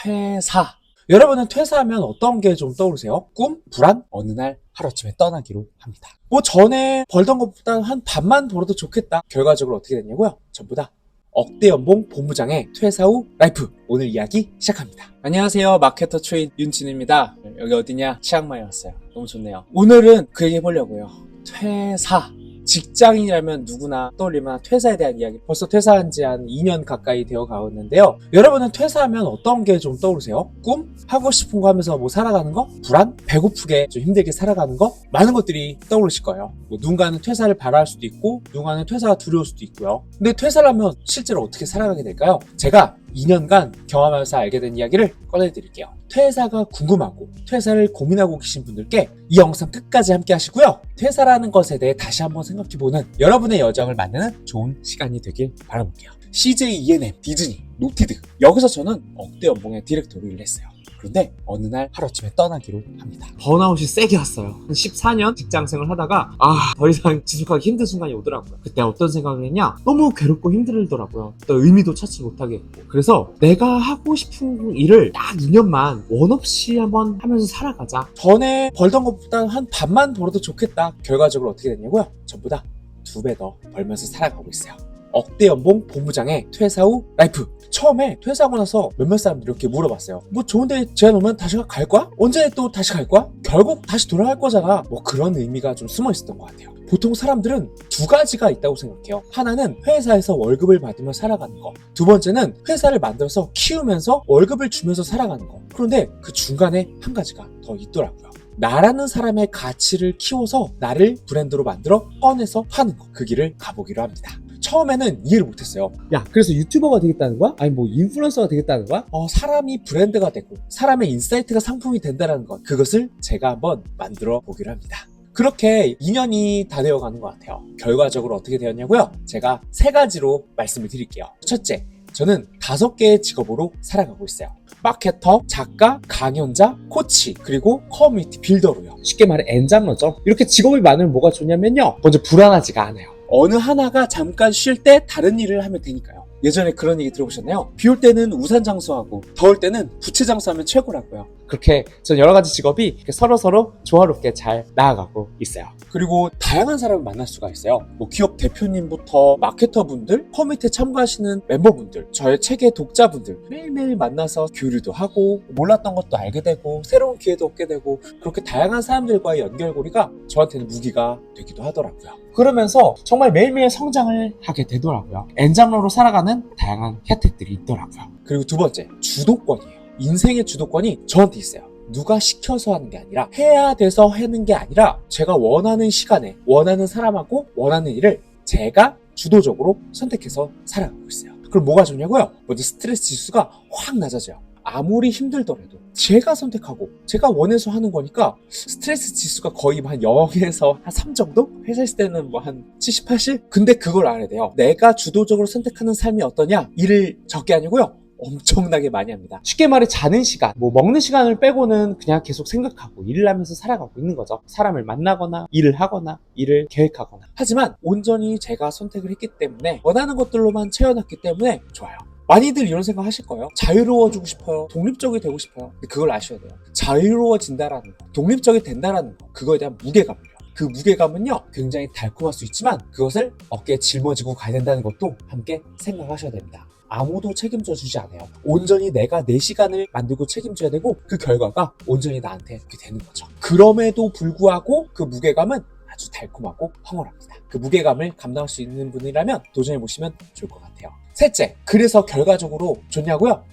퇴사. 여러분은 퇴사하면 어떤 게 좀 떠오르세요? 꿈? 불안? 어느 날 하루아침에 떠나기로 합니다. 뭐 전에 벌던 것보다 한 반만 벌어도 좋겠다. 결과적으로 어떻게 됐냐고요? 전부 다 억대 연봉 본부장의 퇴사 후 라이프. 오늘 이야기 시작합니다. 안녕하세요. 마케터 트레이드 윤진입니다. 여기 어디냐? 치앙마이 왔어요. 너무 좋네요. 오늘은 그 얘기 해보려고요. 퇴사. 직장인이라면 누구나 떠올리면 퇴사에 대한 이야기. 벌써 퇴사한 지 한 2년 가까이 되어 가는데요. 여러분은 퇴사하면 어떤 게 좀 떠오르세요? 꿈? 하고 싶은 거 하면서 뭐 살아가는 거? 불안? 배고프게 좀 힘들게 살아가는 거? 많은 것들이 떠오르실 거예요. 뭐 누군가는 퇴사를 바랄 수도 있고 누군가는 퇴사가 두려울 수도 있고요. 근데 퇴사를 하면 실제로 어떻게 살아가게 될까요? 제가 2년간 경험하면서 알게 된 이야기를 꺼내드릴게요. 퇴사가 궁금하고 퇴사를 고민하고 계신 분들께 이 영상 끝까지 함께 하시고요. 퇴사라는 것에 대해 다시 한번 생각해보는 여러분의 여정을 만드는 좋은 시간이 되길 바라볼게요. CJ ENM, 디즈니, 노티드, 여기서 저는 억대 연봉의 디렉터로 일을 했어요. 그런데 어느 날 하루아침에 떠나기로 합니다. 번아웃이 세게 왔어요. 한 14년 직장생활 하다가 더 이상 지속하기 힘든 순간이 오더라고요. 그때 어떤 생각을 했냐? 너무 괴롭고 힘들더라고요. 또 의미도 찾지 못하게 했고. 그래서 내가 하고 싶은 일을 딱 2년만 원 없이 한번 하면서 살아가자. 전에 벌던 것보다 한 반만 벌어도 좋겠다. 결과적으로 어떻게 됐냐고요? 전부 다 2배 더 벌면서 살아가고 있어요. 억대 연봉 본부장의 퇴사 후 라이프. 처음에 퇴사하고 나서 몇몇 사람들이 이렇게 물어봤어요. 뭐 좋은데 제안 오면 다시 갈 거야? 언제 또 다시 갈 거야? 결국 다시 돌아갈 거잖아. 뭐 그런 의미가 좀 숨어 있었던 것 같아요. 보통 사람들은 두 가지가 있다고 생각해요. 하나는 회사에서 월급을 받으며 살아가는 거. 두 번째는 회사를 만들어서 키우면서 월급을 주면서 살아가는 거. 그런데 그 중간에 한 가지가 더 있더라고요. 나라는 사람의 가치를 키워서 나를 브랜드로 만들어 꺼내서 파는 거. 그 길을 가보기로 합니다. 처음에는 이해를 못했어요. 야, 그래서 유튜버가 되겠다는 거야? 아니 뭐 인플루언서가 되겠다는 거야? 사람이 브랜드가 되고 사람의 인사이트가 상품이 된다는 것, 그것을 제가 한번 만들어 보기로 합니다. 그렇게 2년이 다 되어가는 것 같아요. 결과적으로 어떻게 되었냐고요? 제가 3가지로 말씀을 드릴게요. 첫째, 저는 5개의 직업으로 살아가고 있어요. 마케터, 작가, 강연자, 코치, 그리고 커뮤니티 빌더로요. 쉽게 말해 N장러죠. 이렇게 직업이 많으면 뭐가 좋냐면요, 먼저 불안하지가 않아요. 어느 하나가 잠깐 쉴 때 다른 일을 하면 되니까요. 예전에 그런 얘기 들어보셨나요? 비 올 때는 우산 장수하고 더울 때는 부채 장수하면 최고라고요. 그렇게 전 여러 가지 직업이 서로서로 조화롭게 잘 나아가고 있어요. 그리고 다양한 사람을 만날 수가 있어요. 뭐 기업 대표님부터 마케터분들, 커뮤니티에 참가하시는 멤버분들, 저의 책의 독자분들 매일매일 만나서 교류도 하고 몰랐던 것도 알게 되고 새로운 기회도 얻게 되고, 그렇게 다양한 사람들과의 연결고리가 저한테는 무기가 되기도 하더라고요. 그러면서 정말 매일매일 성장을 하게 되더라고요. N장로로 살아가는 다양한 혜택들이 있더라고요. 그리고 두 번째, 주도권이에요. 인생의 주도권이 저한테 있어요. 누가 시켜서 하는 게 아니라, 해야 돼서 하는 게 아니라, 제가 원하는 시간에 원하는 사람하고 원하는 일을 제가 주도적으로 선택해서 살아가고 있어요. 그럼 뭐가 좋냐고요? 먼저 스트레스 지수가 확 낮아져요. 아무리 힘들더라도 제가 선택하고 제가 원해서 하는 거니까 스트레스 지수가 거의 한 0에서 한 3 정도? 회사 있을 때는 뭐 한 70, 80? 근데 그걸 알아야 돼요. 내가 주도적으로 선택하는 삶이 어떠냐? 일을 적게 아니고요, 엄청나게 많이 합니다. 쉽게 말해 자는 시간, 뭐 먹는 시간을 빼고는 그냥 계속 생각하고 일을 하면서 살아가고 있는 거죠. 사람을 만나거나 일을 하거나 일을 계획하거나. 하지만 온전히 제가 선택을 했기 때문에, 원하는 것들로만 채워놨기 때문에 좋아요. 많이들 이런 생각 하실 거예요. 자유로워지고 싶어요. 독립적이 되고 싶어요. 근데 그걸 아셔야 돼요. 자유로워진다라는 거, 독립적이 된다라는 거, 그거에 대한 무게감이에요. 그 무게감은요, 굉장히 달콤할 수 있지만 그것을 어깨에 짊어지고 가야 된다는 것도 함께 생각하셔야 됩니다. 아무도 책임져 주지 않아요. 온전히 내가 내 시간을 만들고 책임져야 되고, 그 결과가 온전히 나한테 이렇게 되는 거죠. 그럼에도 불구하고 그 무게감은 아주 달콤하고 황홀합니다. 그 무게감을 감당할 수 있는 분이라면 도전해보시면 좋을 것 같아요. 셋째, 그래서 결과적으로 좋냐고요?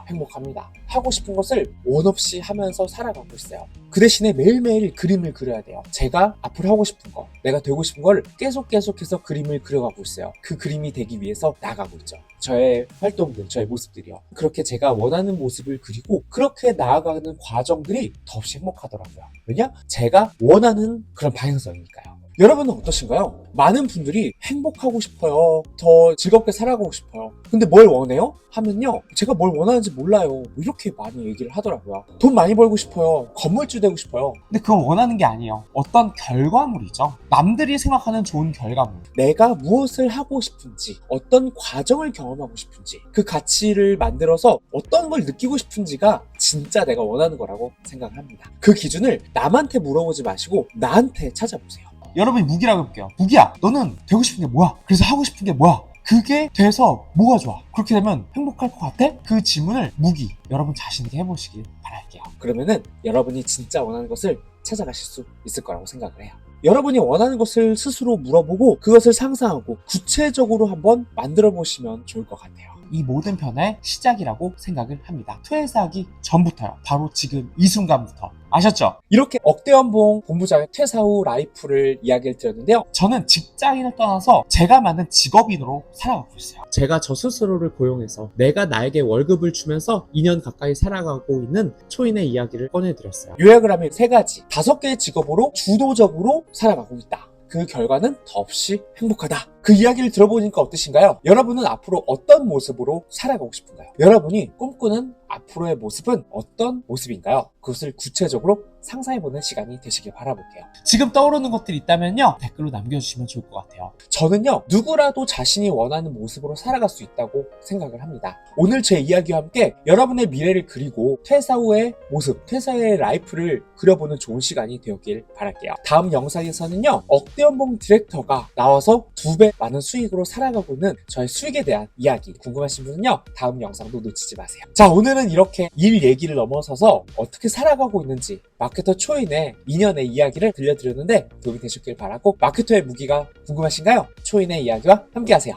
행복합니다. 하고 싶은 것을 원 없이 하면서 살아가고 있어요. 그 대신에 매일매일 그림을 그려야 돼요. 제가 앞으로 하고 싶은 거, 내가 되고 싶은 걸 계속해서 그림을 그려가고 있어요. 그 그림이 되기 위해서 나가고 있죠. 저의 활동들, 저의 모습들이요. 그렇게 제가 원하는 모습을 그리고 그렇게 나아가는 과정들이 더없이 행복하더라고요. 왜냐? 제가 원하는 그런 방향성이니까요. 여러분은 어떠신가요? 많은 분들이 행복하고 싶어요. 더 즐겁게 살아가고 싶어요. 근데 뭘 원해요? 하면요. 제가 뭘 원하는지 몰라요. 뭐 이렇게 많이 얘기를 하더라고요. 돈 많이 벌고 싶어요. 건물주 되고 싶어요. 근데 그건 원하는 게 아니에요. 어떤 결과물이죠. 남들이 생각하는 좋은 결과물. 내가 무엇을 하고 싶은지, 어떤 과정을 경험하고 싶은지, 그 가치를 만들어서 어떤 걸 느끼고 싶은지가 진짜 내가 원하는 거라고 생각을 합니다. 그 기준을 남한테 물어보지 마시고 나한테 찾아보세요. 여러분이 무기라고 해볼게요. 무기야, 너는 되고 싶은 게 뭐야? 그래서 하고 싶은 게 뭐야? 그게 돼서 뭐가 좋아? 그렇게 되면 행복할 것 같아? 그 질문을 무기, 여러분 자신에게 해보시길 바랄게요. 그러면은 여러분이 진짜 원하는 것을 찾아가실 수 있을 거라고 생각을 해요. 여러분이 원하는 것을 스스로 물어보고 그것을 상상하고 구체적으로 한번 만들어 보시면 좋을 것 같아요. 이 모든 편의 시작이라고 생각을 합니다. 퇴사하기 전부터요. 바로 지금 이 순간부터. 아셨죠? 이렇게 억대연봉 본부장의 퇴사 후 라이프를 이야기를 드렸는데요. 저는 직장인을 떠나서 제가 만든 직업인으로 살아가고 있어요. 제가 저 스스로를 고용해서 내가 나에게 월급을 주면서 2년 가까이 살아가고 있는 초인의 이야기를 꺼내드렸어요. 요약을 하면 3가지, 5개의 직업으로 주도적으로 살아가고 있다. 그 결과는 더없이 행복하다. 그 이야기를 들어보니까 어떠신가요? 여러분은 앞으로 어떤 모습으로 살아가고 싶은가요? 여러분이 꿈꾸는 앞으로의 모습은 어떤 모습인가요? 그것을 구체적으로 상상해보는 시간이 되시길 바라볼게요. 지금 떠오르는 것들이 있다면요, 댓글로 남겨주시면 좋을 것 같아요. 저는요, 누구라도 자신이 원하는 모습으로 살아갈 수 있다고 생각을 합니다. 오늘 제 이야기와 함께 여러분의 미래를 그리고 퇴사 후의 모습, 퇴사 후의 라이프를 그려보는 좋은 시간이 되었길 바랄게요. 다음 영상에서는요, 억대연봉 디렉터가 나와서 2배 많은 수익으로 살아가고 있는 저의 수익에 대한 이야기 궁금하신 분은요, 다음 영상도 놓치지 마세요. 자, 오늘은 이렇게 일 얘기를 넘어서서 어떻게 살아가고 있는지 마케터 초인의 2년의 이야기를 들려드렸는데 도움이 되셨길 바라고, 마케터의 무기가 궁금하신가요? 초인의 이야기와 함께 하세요.